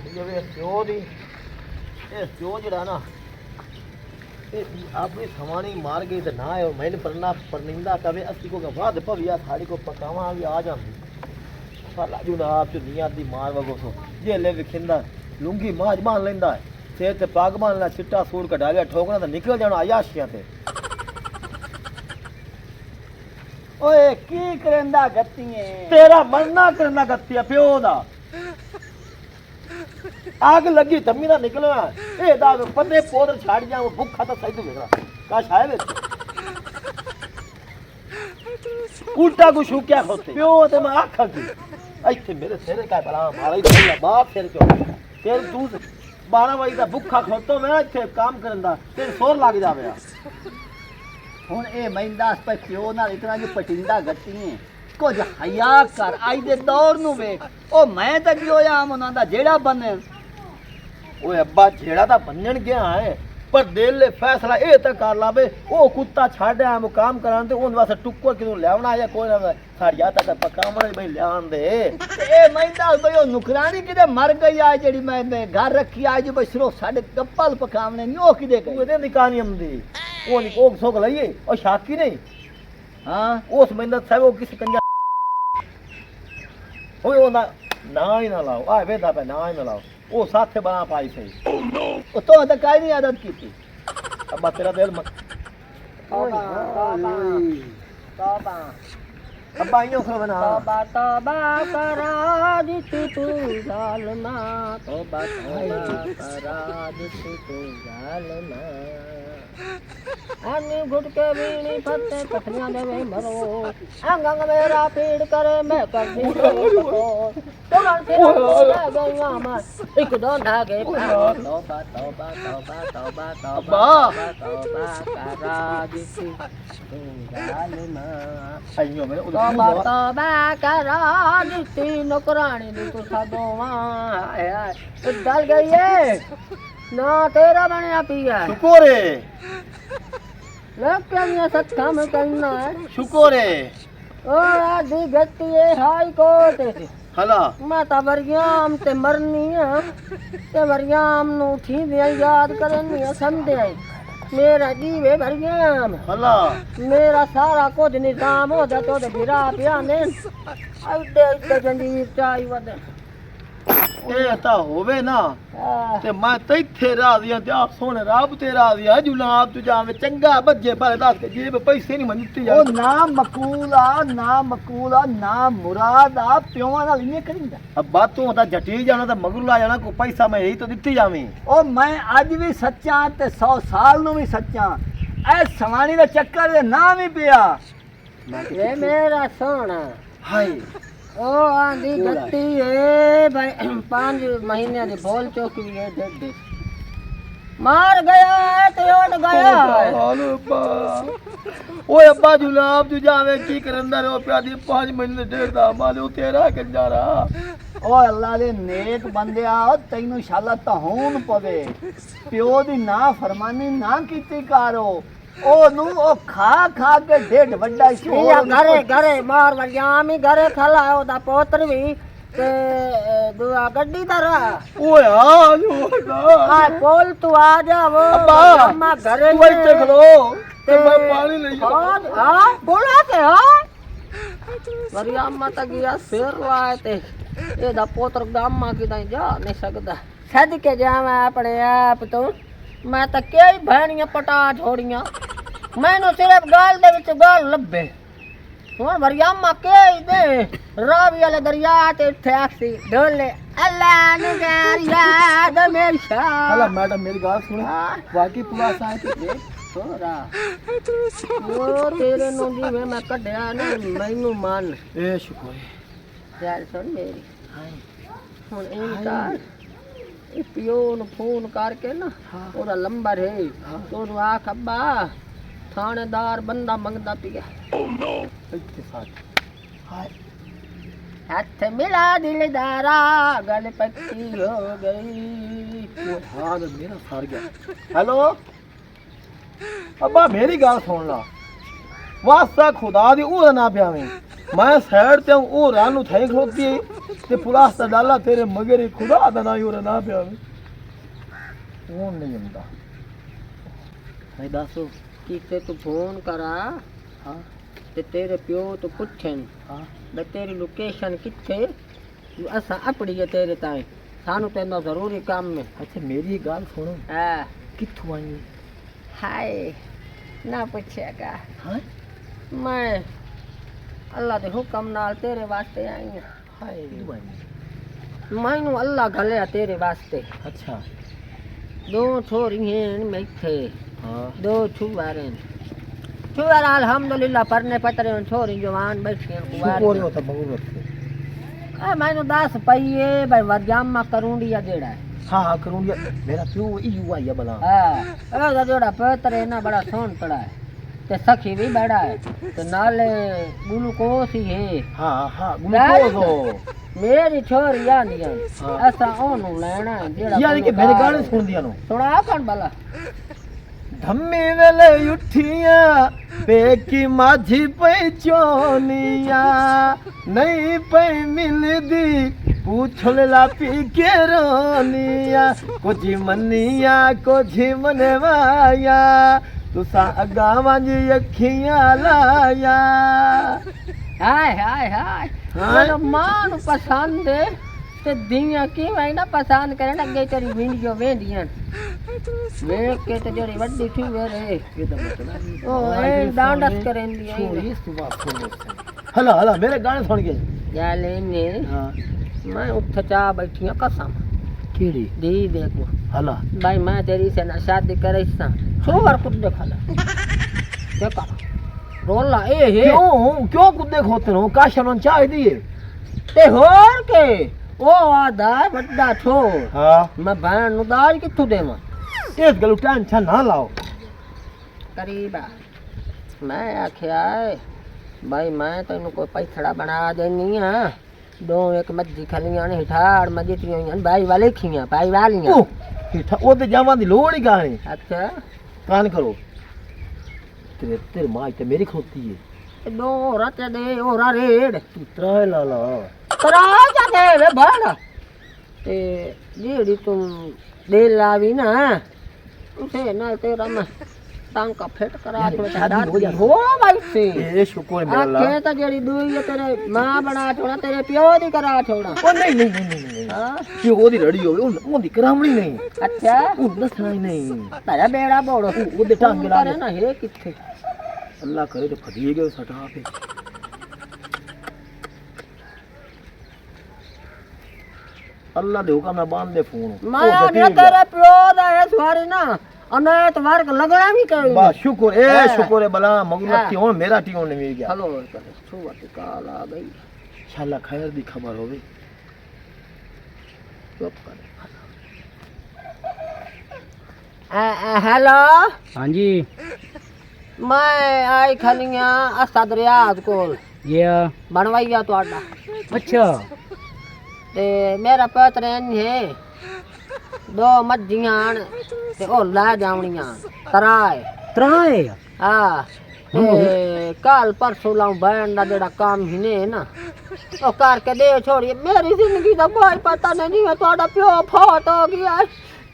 ਜਿਵੇਂ ਪਿਓ ਦੀ ਇਹ ਪਿਓ ਜਿਹੜਾ ਨਾ ਇਹ ਆਪਣੀ ਸਵਾਣੀ ਮਾਰ ਗਈ ਤੇ ਨਾ ਇਹ ਮੈਨੂੰ ਪਰਨਿੰਦਾ ਕਵੇ ਅਸੀਂ ਕੋ ਵਾਦ ਭਵਿਆ ਸਾਡੀ ਕੋ ਪਕਾਵਾਂ ਵੀ ਆ ਜਾਂਦੀ ਸਾਲਾ ਜੁਨਾਬ ਚ ਨੀਆਂ ਦੀ ਮਾਰ ਵਗੋ ਸੋ ਜੇ ਲੈ ਵਿਖਿੰਦਾ ਲੁੰਗੀ ਮਾਜ ਬਾਨ ਲੈਂਦਾ ਹੈ ਸਿਰ ਤੇ ਪੱਗ ਬਾਨ ਲੈ ਚਿੱਟਾ ਸੂਟ ਕਢਾ ਲਿਆ ਠੋਕਣਾ ਤਾਂ ਨਿਕਲ ਜਾਣਾ ਆਯਾਸ਼ੀਆਂ ਤੇ ਓਏ ਕੀ ਕਰੰਦਾ ਗੱਤੀਏ ਤੇਰਾ ਮਰਨਾ ਕਰਨਾ ਗੱਤੀਆ ਪਿਓ ਦਾ आग लगी तम्मी ना निकलो ए दाग पते पोदर छाड़ जा वो भूखा तो सही तो वेखला काश आए वे उल्टा को शू क्या खोते प्यो ते मैं आखा की इथे मेरे सिर का भला मारा ही तो बाप सिर क्यों फिर तू 12 बजे दा भूखा खोतो मैं इथे काम करंदा ते सोर लग जावे हुन ए महिंदास पे प्यो नाल इतना जो पटिंदा गत्तीए कुछ हया कर आई दे दौर नु वेख ओ मैं तो की होया उन्हां दा जेड़ा बने ओए अब्बा जेड़ा ता बनन गया है पर दिल ले फैसला ए त कर लावे ओ कुत्ता छाड़या हम काम करान ते ओन वास्ते टुक्को किदों लेवना या कोई ना साड़िया तक पकावण भाई लेआन दे ए महिंदास भाई ओ नुकरानी किदे मर गई आ जेड़ी मैं घर रखी आज बस सिर्फ साडे कप्पल पकावने नहीं ओ किदे गई ओदे निकानी हमदी ओ नी ओ सोक लईए ओ शाकी नहीं हां उस महिंदा साहब ओ किस कंजा ओए ओ ना ही ना लाओ आ वेदा पे ना ही ना लाओ ओ साथे बना पाई सही ओ तो काई नहीं आदत की थी अब्बा तेरा दिल मत तौबा तौबा अब्बा यूं खो बना तौबा तौबा करा जितु तू जालमा तौबा तौबा करा जितु तू जालमा आनी घुट के बीनी फते पखनियां देवे मरो अंग मेरा पीड़ करे मैं कर दी तो मन से गया मां एक दो धागे तौबा तौबा तौबा तौबा तौबा तौबा करा जितु तू जालमा अयो मेरे तौबा तौबा करा जितु नौकरानी दी तू सादोवा तो गल गई है ना तेरा बनया पिया शुक्र है लोग क्या सत्ता में करना है शुक्र है ओ आधी गति है हाई कोर्ट हला मैं तो वरियाम ते मरनी है ते वरियाम नु उठी दे याद करनी है समझे मेरा जीवे वरियाम हला मेरा सारा कुछ निजाम हो जातो ते बिरा पिया ने ऐडे ऐडे जंजीर चाई वदे ए ता होवे ना ते मैं तैथे राजियां ते आप सोने रब ते राजियां जुनाब तू जावे चंगा बज्जे भले दस के जेब पैसे नहीं मनती जा ओ ना मकूला ना मुराद आ प्योवा नाल इने करिंदा अब बात तू होता जटी जाना ते मगरू ला जाना को पैसा मैं यही तो दित्ती जावी ओ मैं आज भी सच्चा ते 100 साल नु भी सच्चा ए सवानी दा चक्कर दे ना भी पिया ये मेरा सोना हाय ओ आंधी गत्ती है भाई 5 महीने की बोल चौकी है डेढ़ मार गया तो उठ गया हालो अब्बा ओए अब्बा जुनाब तू जावे की करंदा रो प्या दी 5 महीने डेढ़ दा मालो तेरा कंजारा ओ अल्लाह दे नेक बंदिया तैनू शाला तहून पवे प्यो दी ना फरमानी ना कीती कारो ओ नु ओ खा खा के ढेड वड्डा शोर घरे घरे मार वरियाम ही घरे खला ओदा पोतर भी ते दुआ गड्डी दरा ओए आ बोल तू आ जा वो अम्मा घरे तू इत्थे खलो ते मैं पानी ले जा हां बोला के हां वरियाम माता गया शेर लाए ते एदा पोतर गामा की ताई जा नहीं सकदा सद के जावे अपने आप तो मैं तो कई भैनियां पटा छोड़ियां मैनू सिर्फ गाल दे विच गाल लभे हुण वरियामा के दे रावी वाले दरिया ते इत्थे आखसी ढोले अल्लाह नु याद मेरी शाह हला मैडम मेरी गाल सुन बाकी पूरा साथ देख छोरा वो तेरे नु जीवे मैं कढया ना मैनू मान ए शुक्र यार सुन मेरी हुण इनका पियो नु फोन करके ना ओदा नंबर है तो आख अब्बा थानेदार बंदा मंगदा पिया इत्थे साथ हाय हाथ मिला दिलदारा गल पक्की हो गई वो हाल मेरा सार गया हेलो अब्बा मेरी गाल सुन ला वास्ता खुदा दी ओ ना प्यावे मैं साइड ते ओ रानू थाई खलोती ते प्लास्टर डाला तेरे मगर ही खुदा दा ना ही ना पिया फोन नहीं आंदा भाई दसो किते तू फोन करा हाँ ते तेरे प्यो तो पुछन हाँ बे तेरी लोकेशन किथे असा अपड़ी है तेरे ताई सानू तेनो जरूरी काम में अच्छा मेरी एक गाल सुनो हां कित्थों आई हाय ना पूछेगा हाँ मैं अल्लाह दे हुक्म नाल तेरे वास्ते आई हूं हाय दुआई मैनू अल्लाह घलिया तेरे वास्ते अच्छा दो छोरी हैं मैथे हाँ दो छुआर हैं छुआर अल्हम्दुलिल्लाह परने पतरे हैं छोरी जवान बैठी हैं शुक्र कुवार होता मगरूर से ए मैनू दस पईए भाई वरजामा करूंडिया जेड़ा है हाँ हाँ करूँगी मेरा प्यो ई हुआ ये बला हां ए जेड़ा पतरे ना बड़ा सोन पड़ा है ते सखी भी बड़ा है ते नाले ग्लूकोस ही है हाँ हाँ ग्लूकोज हो मेरी छोरी आंदी है हाँ। ऐसा ओनू लेना है जेड़ा यानी कि मेरे गाने सुन दिया नो सुना कौन भला धम्मी वेले उठिया पेकी माझी पई चोनिया नहीं पई मिलदी पूछल ला पी के रोनिया कुछ मनिया कुछ मनवाया तुसा अगावां जी अखियां लाया हाय हाय हाय मेरा मान पसंद है ते दिया की मैं ना पसंद करे अगे तेरी वीडियो वेंदियां वेख के ते जेड़ी वड्डी थी वेरे ये तो मतलब ओ ए डांडस करेंदी है छोड़ी इस बात सुन हला हला मेरे गाने सुन के या लेने हाँ मैं उठ चा बैठी कसम कीड़ी दी देखो हला भाई मैं तेरी से ना शादी करे सा छोवर कुछ देखला देखा रोला ए हे क्यों कुत्ते खोते हो काशनों चाय दिए ते होर के ओ आदा बड़ा छोर हाँ मैं बहन नु दाल किथु देवा इस गल टेंशन ना लाओ करीबा मैं आख्या भाई मैं तेन कोई पैसड़ा बना देनी हां दो एक मज्जी खलियां ने हिठाड़ मजीतियां भाई वाले खियां भाई वालियां ओ ते जावां दी लोड़ ही गाने अच्छा कान करो तेरे मां ते मेरी खोती है दो रत दे ओरा रेड़ तू त्राय लाला तरा जा दे वे बड़ ते जेड़ी तुम दे लावी ना उसे ना तेरा मैं टांका फिट करा थोड़ा शादी हो जाए हो भाई से ये शुक्र है मेरा अल्लाह आखे तो जेड़ी दुई है तेरे मां बना छोड़ा तेरे प्यो दी करा छोड़ा ओ नहीं नहीं नहीं नहीं हां कि ओदी लड़ी होवे ओदी करामणी नहीं अच्छा ओ दसना ही नहीं तेरा बेड़ा बोड़ो ओदे टांगे ला करे ना हे किथे अल्लाह करे तो फटिए गए सटा पे अल्लाह दे हुक्म ना बांध दे फोन मैं ने तेरे प्यो दा है सवारी ना अनेत वर्ग लगना भी करी बा शुक्र ए शुक्र है भला मगलती हो मेरा टीओ ने मिल गया हेलो करे सुबह काल आ गई इंशाल्लाह खैर दी खबर होवे चुप कर हेलो हाँ जी मैं आई खलियां असद रियाज कोल ये बनवाइया तुहाडा अच्छा ते मेरा पुत्र है दो मज्जियां ते ओ ला जावणियां तराए त्राए हां ते कल परसों लाऊं बहन दा जेड़ा काम ही ने ना ओ करके दे छोड़ी मेरी जिंदगी दा कोई पता नहीं है तुहाडा प्यो फौत हो गया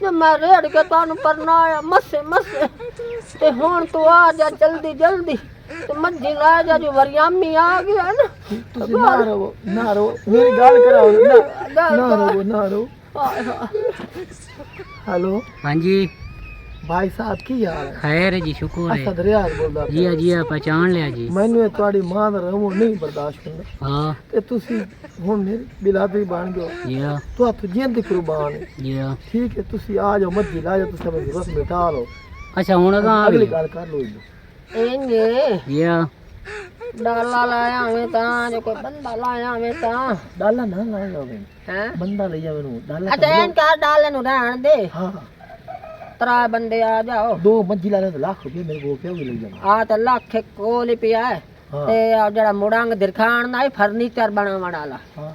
जे मैं रेड़ के तानू परनाया मसे मसे ते हुन तू आ जा जल्दी जल्दी ते मज्जी ला जा जो वरियामी आ गया ना तुसी ना रो मेरी गाल कराओ ना रो हेलो हाँ जी भाई साहब की हाल है खैर जी शुक्र है असद रियाज बोलदा जी जी पहचान लिया जी मैनू ਤੁਹਾਡੀ ਮਾਂ ਦਾ ਰਮੋ ਨਹੀਂ ਬਰਦਾਸ਼ਤ ਹੁੰਦਾ हाँ ਤੇ ਤੁਸੀਂ ਹੁਣ ਮੇਰੀ ਬਿਲਾਦਰੀ ਬਣ ਗਏ जी ਤੁਹਾਨੂੰ ਜਿੰਦ ਕੁਰਬਾਨ ਹੈ जी ठीक है तुसी आ जाओ मत ला जाओ तुसी मेरी बस मिटा लो अच्छा हूँ कहाँ आ अगली गई गल कर लो इधर एंगे जी डाला लाया हमें ता जो कोई बंदा लाया हमें ता डाला ना ला जाओ हैं बंदा ले जाओ मैनू डाला अच्छा इन का डाले नु रहन दे हां त्रा बंदे आ जाओ दो मंजिला ले लाख रुपए मेरे को पे ले जाओ आ तो लाख कोल ही पिया है हाँ। ते आ जड़ा मुड़ंग दिरखान ना फर्नीचर बनावा डाला हां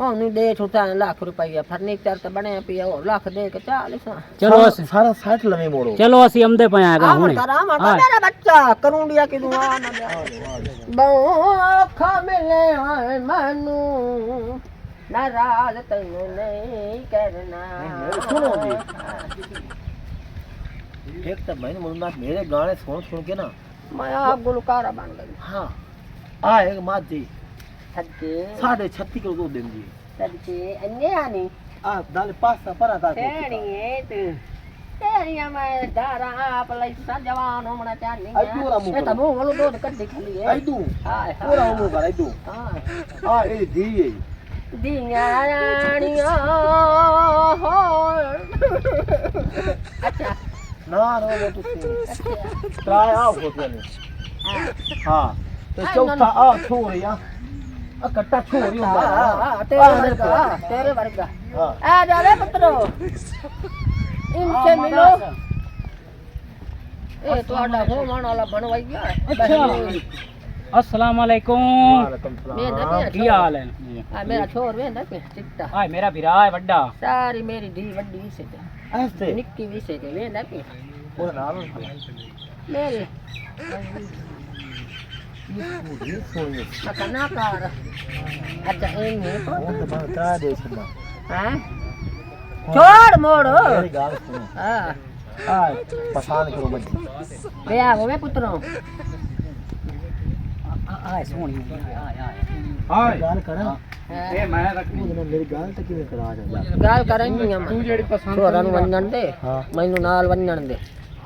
ओनू दे छुटा लाख रुपया फर्नीचर तो बने पिया ओ लाख दे के 40 चलो सारा 60 लवे मोड़ो चलो असी अमदे पे आएगा आमर हूँ करा मत मेरा बच्चा करूंडिया की दुआ ना बहु आँखा मिले आए मैनू नाराज तैनू नहीं करना मेरे सुनो जी। एक तो मैंने मुन्ना मेरे गाने सुन के ना मैं आप गुलकारा बन गई हाँ आ एक मात जी सदके 36.5 किलो दूध देंगी सदके अन्य आनी आ दाल पास्ता परा था तेरी है तू तेरिया मैं दारा आप लैसा जवान होना चाहनी आई पूरा मुंह ए तब वो दूध कड्डी खाली है आई तू हाय पूरा मुंह कर आई तू हां आ ए दी है दिया रानिया हो अच्छा ना रो वो तू ट्राई आओ होते ने हाँ तो चौथा आ छोरिया आ कट्टा छोरी होगा तेरे वर्गा हाँ आ जा रे पुत्रो इनसे मिलो ए ਤੁਹਾਡਾ ਹੋਣ ਵਾਲਾ ਬਣਵਾਈਆ अस्सलाम वालेकुम वालेकुम मैं सलाम ना की हाल है आ मेरा छोर वेंदा पे चिट्टा हाय मेरा भरा है बड़ा सारी मेरी धी वड्डी से ऐसे निक्की भी से के वेंदा पे वो नाम मेरे ये सोने मकना कार अच्छा इन्हें वो तो बता दे सुना हैं छोड़ मोड़ मेरी गाल सुनो हां आ पसान करो मत वे आ वे पुत्रो आय सोनी हां गाल करा ए मैं रख मेरी गाल तक किवें करा जा गाल करेंगी हम तू जेड़ी पसंद छोरा नु वंजन दे हाँ मैनू नाल वंजन दे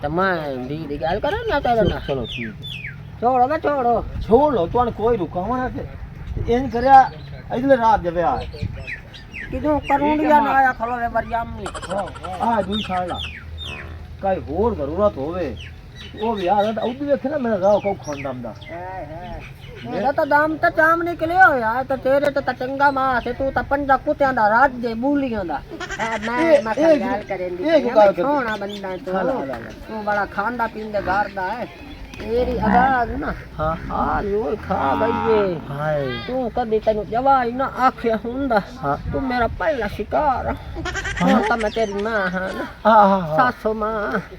ते मैं दी दी गाल करें ना तेरे ना चलो ठीक है छोड़ो ना छोड़ो छोड़ लो तुम कोई रुकावा ना ते इन करया अगले रात जवे आ किदू करूंडिया ना आया खलो वे बरियामी आ दूई छाड़ा कई होर जरूरत होवे वो भी यार उदी देखे ना मेरा राव को खानदाम दा मेरा तो दाम तो चाम निकलियो यार तो तेरे तो चंगा मास है तू तो पंजा कुत्तियां दा राज दे बूलियां दा मैं गाल करेंदी एक गाल कर सोना बंदा है हाँ, हाँ, हाँ। तू बड़ा खांदा पींदे घर दा है तेरी आवाज ना हां हाल वो खा गई हाय तू कदी तेनु जवाई ना आखे हुंदा हां तू मेरा पहला शिकार हां तो मैं तेरी मां हां ना हां हां सासू मां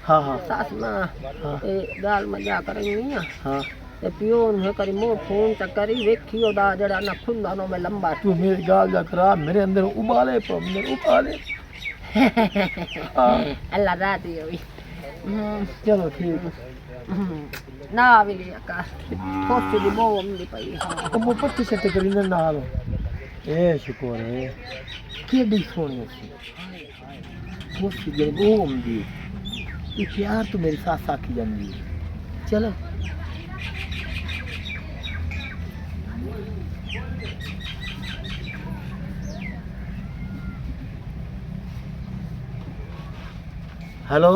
हां हां सास मां हाँ। ए गाल मजा करेंगी हां ते पियो ने करी मो फोन च करी वेखियो दा जड़ा ना खुंदा नो में लंबा तू मेरी गाल जा करा मेरे अंदर उबाले पर मेरे उबाले अल्लाह रात होई चलो ठीक है ना भी लिया का थोसी दी बोम दी पई ਉਹ ਮੋ ਪੱਟੀ ਸੱਟ ਕਰੀ ਨਾ ਨਾਲ ਇਹ ਸ਼ੁਕਰ ਹੈ ਕਿਹੜੀ ਸੋਹਣੀ ਸੀ ਉਸ ਦੀ ਉਹ ਹੁੰਦੀ ਇਹ ਪਿਆਰ ਤੂੰ ਮੇਰੀ ਸਾਥ ਆਖੀ ਜਾਂਦੀ ਚਲੋ हेलो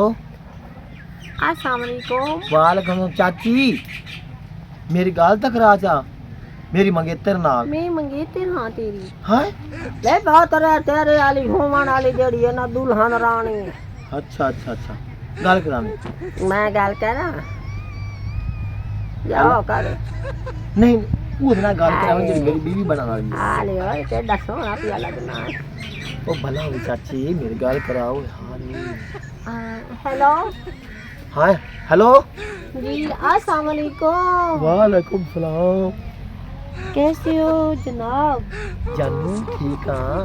अस्सलाम वालेकुम वालेकुम चाची मेरी गाल तक राजा मेरी मंगेतर नाल मैं मंगेती हां तेरी हां ले बहुत तेरे वाली होवन वाली जेड़ी है ना दुल्हन रानी अच्छा अच्छा अच्छा गल करानी मैं गल करा जाओ कर नहीं वो ना गल करानी जेड़ी मेरी बीवी बना वाली आले ओए केडा सोना पिया लगना ओ भला हो चाची मेरी गल कराओ हां हेलो हां हेलो जी अस्सलाम वालेकुम वालेकुम सलाम कैसे हो जनाब जानू ठीक हां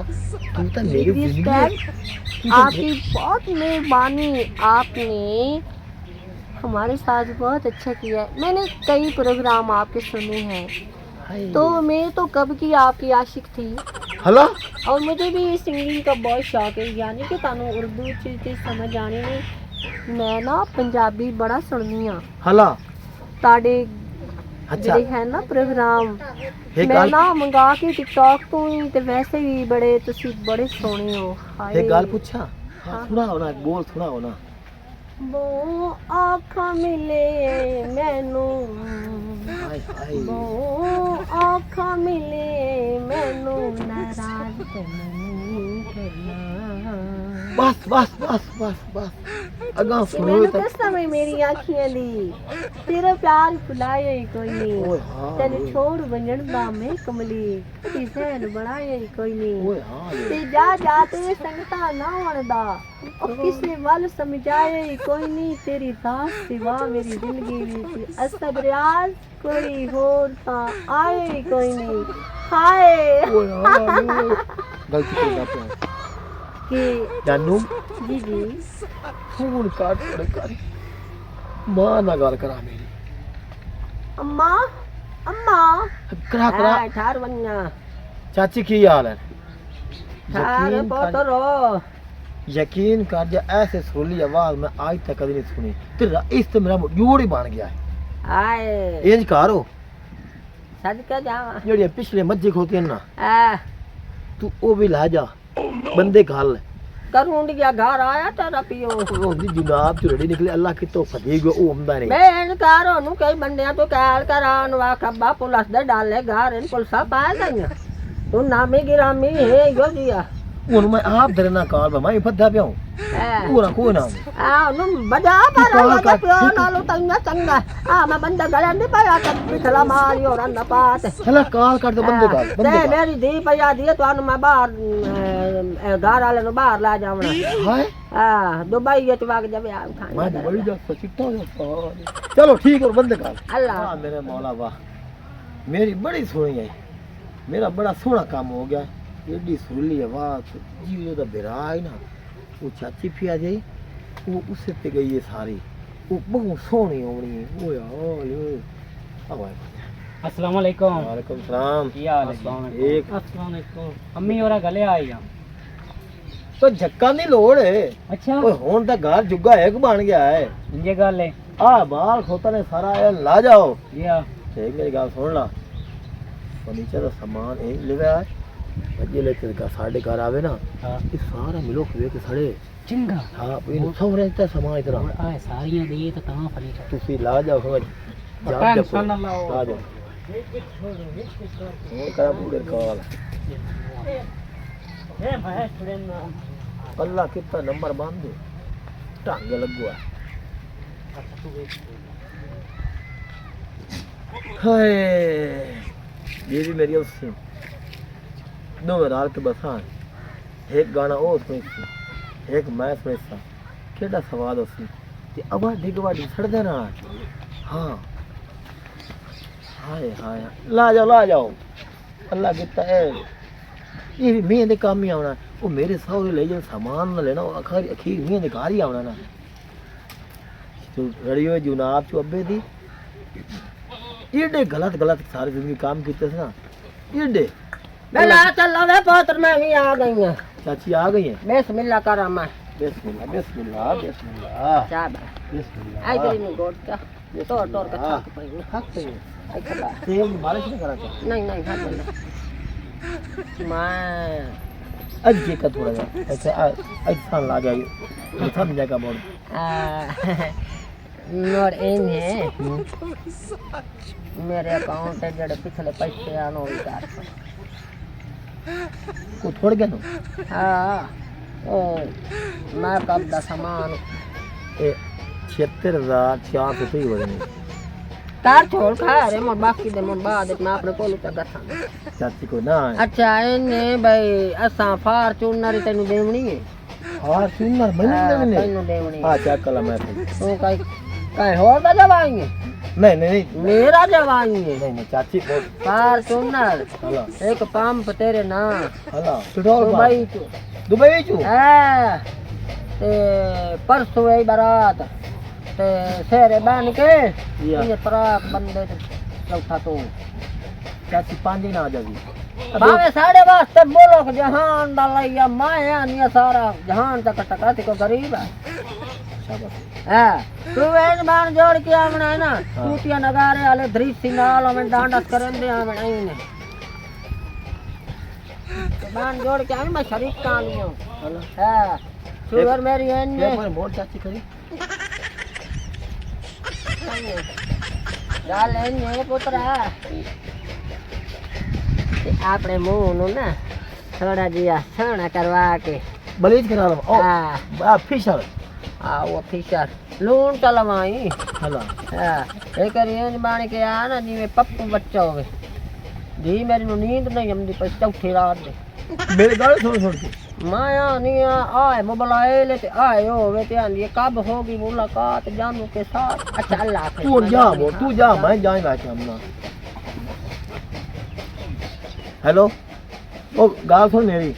तू तो मेरी जिंदगी आपकी बहुत मेहरबानी आपने हमारे साथ बहुत अच्छा किया है मैंने कई प्रोग्राम आपके सुने हैं तो मैं तो कब की आपकी आशिक थी हेलो और मुझे भी सिंगिंग का बहुत शौक है यानी कि तानू उर्दू चीज़ समझ आने में मैं ना पंजाबी बड़ा सुननी हाँ हेलो ताड़े अच्छा ਜਿਹੜੇ ਹੈ ਨਾ ਪ੍ਰੋਗਰਾਮ ਇਹ ਮੈਂ ਗੱਲ ਨਾ ਮੰਗਾ ਕੇ ਟਿਕਟੌਕ ਤੋਂ ਹੀ ਤੇ ਵੈਸੇ ਵੀ ਬੜੇ ਤੁਸੀਂ ਬੜੇ ਸੋਹਣੇ ਹੋ ਹਾਏ एक गल पूछा थोड़ा होना बोल थोड़ा होना ਬੋ ਆਖਾਂ ਮਿਲੇ ਮੈਨੂੰ हाय हाय ਬੋ ਆਖਾਂ ਮਿਲੇ ਮੈਨੂੰ ਨਾਰਾਜ਼ ਤੇ ਨਹੀਂ ਕਰਨਾ बस बस बस बस बस अगा सुनो ਮੈਨੂੰ तो कसम है मेरी आँखियां दी तेरा प्यार भुलाया ही कोई नहीं ओए हां तेन छोड़ वंजन दा मैं कमली कदी सहन बनाया ही कोई नहीं ओए हां ते जा जा तेरे संगता ना वणदा और किसे वल समझाए ही कोई नहीं तेरी दास सिवा मेरी जिंदगी विच असब रियाज कोई होर ता आए ही कोई नहीं हाय ओए हां गलती करदा पिया कि जानू जी जी फोन काट पड़े कर मां ना गल करा मेरी अम्मा अम्मा करा करा ठार वन्या चाची की हाल है ठार पोतरो यकीन कर जा ऐसे सुरीली आवाज मैं आज तक कभी नहीं सुनी तेरा इस तो मेरा जोड़ ही बन गया है आए इंज करो सज के जावा जेड़ी पिछले मज्जे खोती है ना आ तू ओ भी ला जा बंदे घाल करूंडिया घर आया तेरा पियो ओ दी जनाब तू रेडी निकले अल्लाह की तौफीक दी गयो ओ हमदा नहीं मैं इनकारो नु कई बंदियां तो कहल करान वा खब्बा पुलिस दे डाले घर इन पुलिस पाए गई तू नामी गिरामी है यो जिया ਹੁਣ ਮੈਂ ਆਪ ਦਰਨਾ ਕਾਲ ਬਾ ਮੈਂ ਫੱਦਾ ਪਿਆ ਹੂੰ ਪੂਰਾ ਕੋਈ ਨਾ आ नु बजा पर आ पियो नालो तंगा चंगा आ मैं बंदा गले नहीं पाया तब पिछला मार यो रन पात हला काल कर दो बंदे का ते मेरी दी पया दी तो मैं बाहर घर वाले नु बाहर ला जावना हाय हां दुबई ये वाग जब आ खाने मैं बड़ी जा चिट्टा चलो ठीक है बंदे का अल्लाह हां मेरे मौला वाह मेरी बड़ी सोहनी है मेरा बड़ा सोहना काम हो गया एडी सुरीली आवाज जीव दा बेरा है ना वो चाची पिया जाई वो उससे पे गई है सारी वो बहुत सोहनी होनी है ओ यार आवाज अस्सलाम वालेकुम। वालेकुम सलाम की हाल है? एक अस्सलाम वालेकुम। अम्मी और गले आई हैं। तो झक्का नहीं लोड़ है अच्छा ओए हुन ता घर जुग्गा एक बन गया है ये गल है आ बाल खोता ने सारा ये ला जाओ ये देख मेरी गल सुन ला फर्नीचर का सामान एक लेवे आज अजे लेके साढ़े घर आवे ना हां ये सारा मिलो के के सड़े चिंगा हां ये सोरे ते सामान इतना और आ सारियां दे तो ता फर्नीचर तुसी ला जाओ समझ टेंशन ना लाओ। ला जाओ और करा पूरे कॉल ए मैं थोड़े ना अल्लाह कितना नंबर बांध दो टांगे लगवा हाय ये भी मेरी उससे दो रात के बसा एक गाना ओ सुनी एक मैं सुनी केड़ा सवाद उसी ते अबा डिगवाडी छड़ देना हां हाय हाय ला जाओ अल्लाह कितना है ये भी मैं दे काम ही आना वो मेरे सौरे ले जाओ सामान ना लेना अखीर मैं दे घर ही आना ना तो रड़ी हुए जुनाब चो अब्बे दी एडे गलत सारी जिंदगी काम कीते थे ना एडे बेला चल वे पुत्र मैं भी आ गई है चाची आ गई है बिस्मिल्लाह करा मैं बिस्मिल्लाह बिस्मिल्लाह बिस्मिल्लाह चाबा बिस्मिल्लाह आई तेरी नु गोट का तोड़ तोड़ के थक पई ना हक पे आई खबा तेल मालिश नहीं करा था नहीं नहीं हाथ में मैं आज के का थोड़ा सा ऐसे ऐसा ला गया ये समझा का बोल नोट इन है मेरे अकाउंट है जड़े पिछले पैसे आनो विचार को छोड़ गया ना हाँ ओ मैं कब दा सामान ए 76,400 हो गए तार छोड़ खा रे मोर बाकी दे मोर बाद मैं अपने कोल पे दसा चाची को ना अच्छा इन्ने भाई असा फॉर्च्यूनर तेनु देवनी है हां सुनना मैंने तेनु देवनी हां चेक कर मैं तो काई होर दा जवाएंगे नहीं मेरा जवाएंगे नहीं चाची बोल फॉर्च्यूनर हला एक पंप तेरे ना हला पेट्रोल दुबई चो ते परसों आई बारात ते सेरे बन के ये पराक बंदे चौथा तो चाची 5 दिन आ जाएगी भावे साढ़े वास्ते बोलो कि जहान दा लइया माया नहीं सारा जहान तक टका को गरीब है शाबाश हां तू वेन बाण जोड़ के आवना है ना टूटिया नगारे वाले दृश्य नाल में डांडस करन दे आवना ही ने बाण जोड़ के आवे मैं शरीक का लियो हां शुगर मेरी है ने पर मोर चाची करी गाल है ने पुत्रा आपने मुंह नु ना थोड़ा जिया छाना करवा के बलीज करा लो ओ हां बा फिशर वो फिशर लून चलवाई हला हां एक रेंज बाण के आ ना जी में पप्पू बच्चा होवे जी मेरी नु नींद नहीं हमदी पर चौथी रात दे मेरे गाल छोड़ के माया नहीं आए मोबाइल ते आए होवे ते आंदी कब होगी मुलाकात जानू के साथ अच्छा अल्लाह हाफिज़ तू जा मैं जाएगा कि हमना हेलो ओ गाल सुन मेरी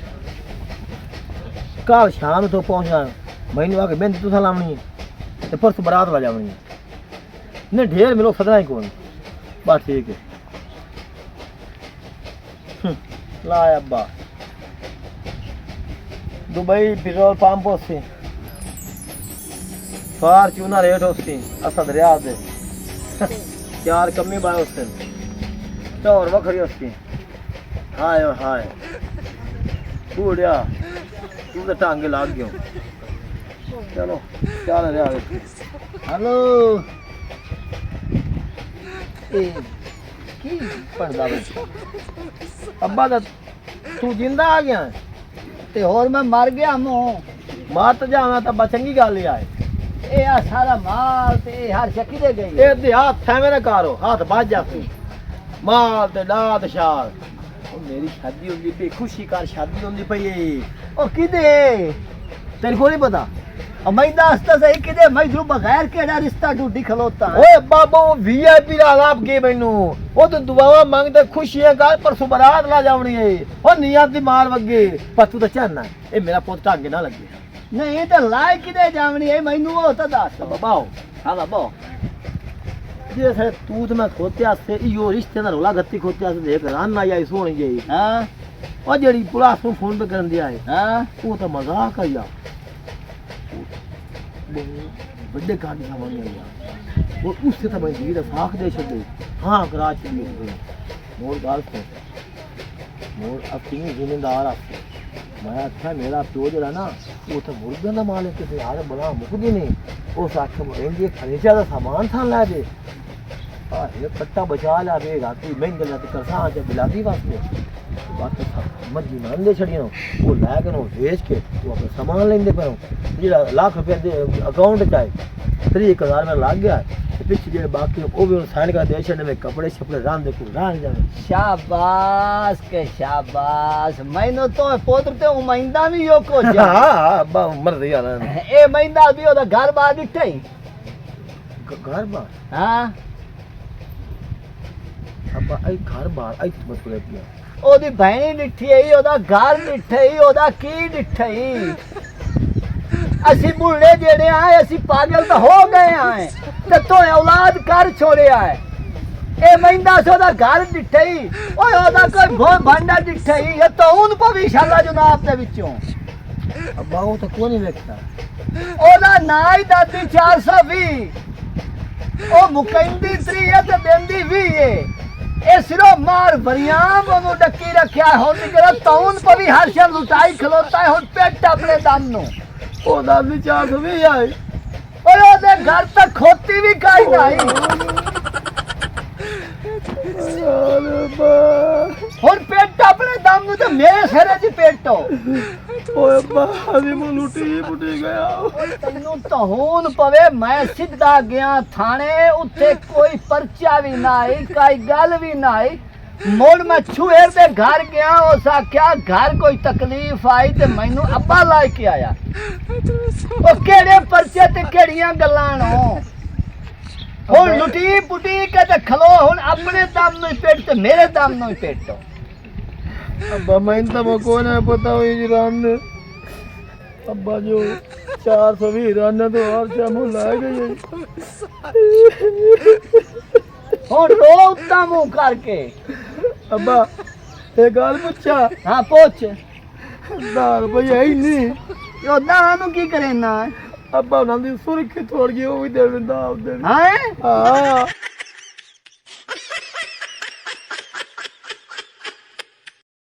कल शाम तो पहुंचा मैंने आके बेंद तुसा लावनी है ते परसों बारात ला जावनी है ने ढेर मिलो सदना ही कौन बस ठीक है ला अब्बा दुबई पेट्रोल पंप से फॉर्च्यूनर रेट उसकी असद दरिया दे चार कमी बाय उससे और वखरी उसकी हाय हाय बूढ़िया तू तो टांगे लाग गयो चलो चल रहा हेलो ए की पढ़दा बच्चा अब्बा दा तू जिंदा आ गया है? ते होर मैं मर गया मो मार तो जाना तो अब्बा चंगी गल ही आए ए आ सारा माल ते हर शकी दे गई ए दे हाथ थे मेरे कारो हाथ बाज जाती माल ते दात शाल ओ मेरी शादी होंदी पे खुशी कार शादी होंदी पई ओ किदे तेरे को नहीं पता मैं दास्ता सही किदे मैं जो बगैर केड़ा रिश्ता ढूंढी खलोता ओए बाबा वो वीआईपी ला आप के मैनू वो तो दुआवा मांगते खुशियां कर परसों बारात ला जावनी है ओ नियत दी मार वगे पर तू तो चाहना ए मेरा पुत टांगे ना लगे नहीं तो लाए किदे जावनी है मैनू ओ तो दस बाबा हां बाबा जैसे तू तो मैं खोत्या से यो रिश्ते ना रोला गत्ती खोत्या से देख रान ना आई सोनी गई हां ओ जेड़ी पुलिस को फोन पे करन दिया है हां वो तो मजाक है यार बड़े कांड सामने आया और उससे तो मैं जी दा साख दे छदे हां करा चली गई मोर गाल से मोर अपनी जिम्मेदार आपको मैं अच्छा मेरा प्यो जरा ना वो तो मुर्गे ना माले के यार बड़ा मुकदी नहीं उस आखे मरेंगे फर्नीचर का सामान था ला दे आ ये कट्टा बचा ला दे राती महंगे लाती करसा आज बिलाती वास्ते बात तो मजी मान दे छड़ियो वो ला के नो बेच के वो अपना सामान लेंदे पे जेड़ा लाख रुपया दे अकाउंट चाहे 30,000 में लाग गया पीछे जे बाकी वो भी साइन का दे छने में कपड़े छपड़े रान दे को रान जावे शाबाश के शाबाश मैंने तो पोत्र ते उमैंदा भी यो को जा हां अब्बा मर दिया ना ए मैंदा भी ओदा घर बार दिठई घर बार हां अब्बा आई घर बार आई मत करे पिया ओदी भैणी डिठी है ओदा घर डिठई ओदा की डिठई असी बुढ़े जेड़े आए असी पागल तो हो गए आए ते तो औलाद कर छोड़े आए ए मैंदा सोदा घर डिठई ओए ओदा कोई भो भांडा डिठई ये तो उन को भी शाला जनाब दे विचों अब्बा वो तो कोई नहीं देखता ओदा नाई दादी 420 ओ मुकंदी 3 है ते देंदी 20 है ए सिरो मार बरियाम ओनु डक्की रखया हो निकला तौन पर भी हर शर लुटाई खलोता है हुन पेट अपने दम नु ओ दादी 420 आए ओए ओदे घर तक खोती भी काई नहीं हुन पेट अपने दम नु ते मेरे सिरे च पेटो ओए अब्बा अभी मैं लुटी पुटी गया तैनू तो होन पवे मैं सीधा गया थाने उत्थे कोई पर्चा भी नहीं काई गल भी नहीं मोड़ मैं छुएर दे घर गया उस आख्या घर कोई तकलीफ आई ते मैनू अब्बा ला के आया ओ केड़े पर्चे ते केड़ियां गल्लां नो हुन लुटी पुटी के ते खलो हुन अपने दम नु पेट ते मेरे दम नु पेटो अब्बा मैं तो को ना पता हुई जी रान ने अब्बा जो 420 रान तो और शाम ला गई हुन रो उतना मुंह करके अब्बा ये गाल पूछा हां पूछ 10 रुपया ही नहीं यो दानु की करे ना अब्बा नंदी सुरखी थोड़ गई वो भी दे देंदा हां हां